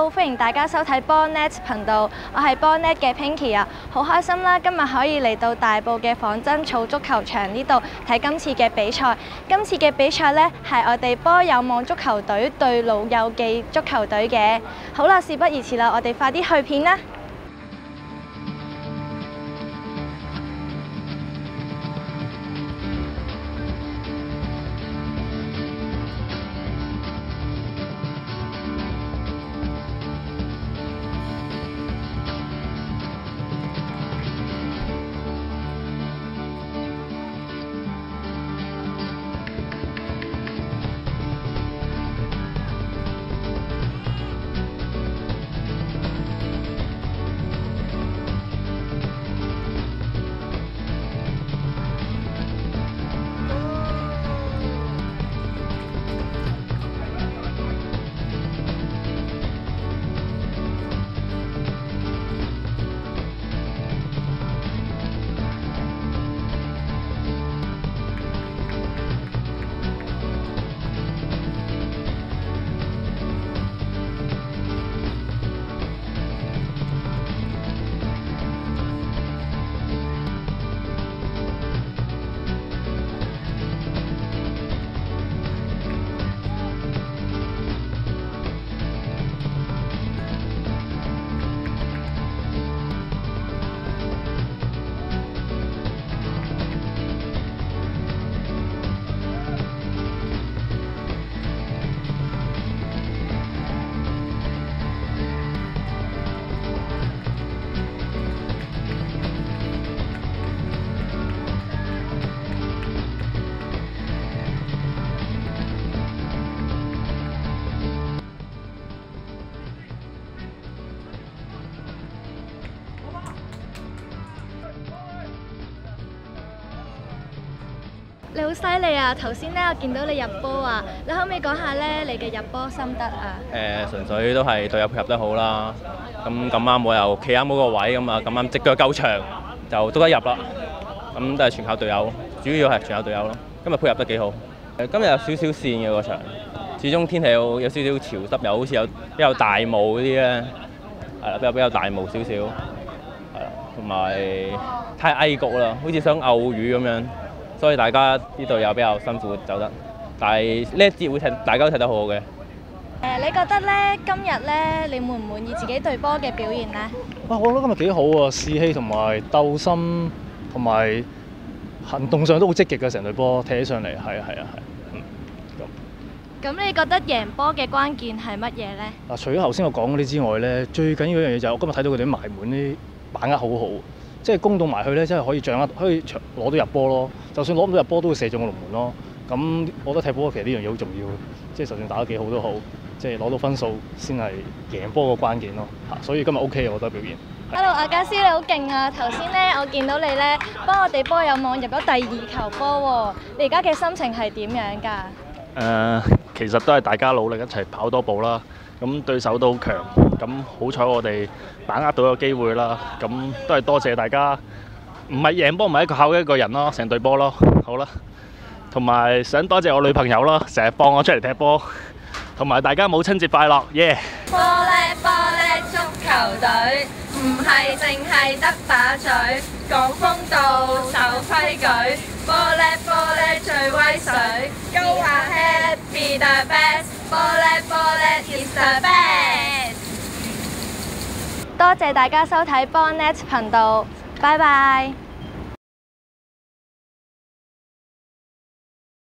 Hello， 歡迎大家收睇 Ballnet 頻道，我係 Ballnet 嘅 Pinky 啊，好開心啦！今日可以嚟到大埔嘅仿真草足球場呢度睇今次嘅比賽。今次嘅比賽呢，係我哋波有網足球隊對老友記足球隊嘅。好啦，事不宜遲啦，我哋快啲去片啦！你好犀利啊！頭先咧我見到你入波啊，你可唔可以講下咧你嘅入波心得啊？純粹都係隊友配合得好啦。咁啱我又企啱嗰個位咁啊，咁啱隻腳夠長就都得入啦。咁都係全靠隊友，主要係全靠隊友咯。今日配合得幾好。今日有少少跣嘅個場，始終天氣有少少潮濕，又好似有比較大霧嗰啲咧，係啦，比較大霧少少，係啦，同埋太翳焗啦，好似想漚雨咁樣。所以大家呢隊友比較辛苦走得，但係呢一節會大家都睇得好好嘅。你覺得咧今日咧你滿唔滿意自己隊波嘅表現咧？我覺得今日幾好啊，士氣同埋鬥心同埋行動上都好積極嘅，成隊波踢起上嚟，係啊。咁你覺得贏波嘅關鍵係乜嘢咧？嗱，除咗頭先我講嗰啲之外咧，最緊要一樣嘢就係我今日睇到佢哋埋門啲把握好好。即係攻到埋去咧，真係可以掌握，可以攞到入波咯。就算攞唔到入波，都會射中個龍門咯。咁我覺得踢波其實呢樣嘢好重要。即係就算打得幾好都好，即係攞到分數先係贏波個關鍵咯。所以今日 OK 我覺得表現。Hello， 阿家師你好勁啊！頭先咧我見到你咧幫我哋波有網入咗第2球波喎。你而家嘅心情係點樣㗎？其實都係大家努力一齊跑多步啦。咁對手都好強，咁好彩我哋把握到個機會啦。咁都係多謝大家，唔係贏波唔係靠一個人咯，成隊波咯。好啦，同埋想多謝我女朋友咯，成日放我出嚟踢波，同埋大家母親節快樂，耶！波叻足球隊，唔係淨係得把嘴，講風度守規矩，波叻最威水 ，Go ahead be the best， 波叻 is the best。多謝大家收睇 Ballnet 頻道，拜拜。